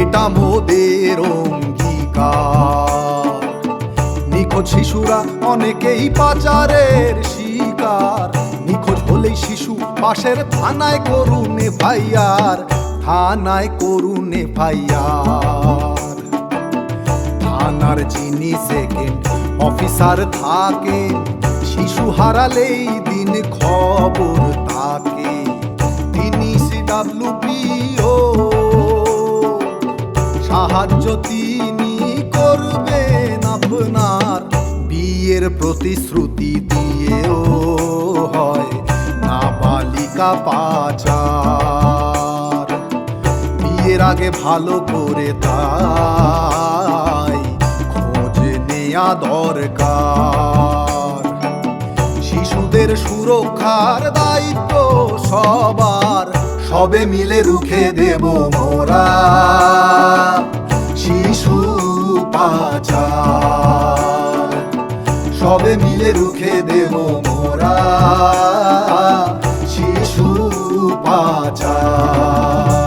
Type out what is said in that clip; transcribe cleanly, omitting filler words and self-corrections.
এটা মোদের অঙ্গীকার। নিখোঁজ শিশুরা অনেকেই পাচারের শিকার, নিখোঁজ হলেই শিশু পাশের থানায় করুন এফআইআর, থানায় করুন এফআইআর। থানার যিনি সেকেন্ড অফিসার থাকেন, শিশু হারালেই দিন খবর তাকে, তিনি CWPO, সাহায্য তিনি করবেন আপনার। বিয়ের প্রতিশ্রুতি দিয়েও হয় নাবালিকা পাচার, বিয়ের আগে ভালো করে তাই খোঁজ নেয়া দরকার। শিশুদের সুরক্ষার দায়িত্ব সবার, সবে মিলে রুখে দেব মোরা শিশু পাচার, সবে মিলে রুখে দেব মোরা শিশু পাচার।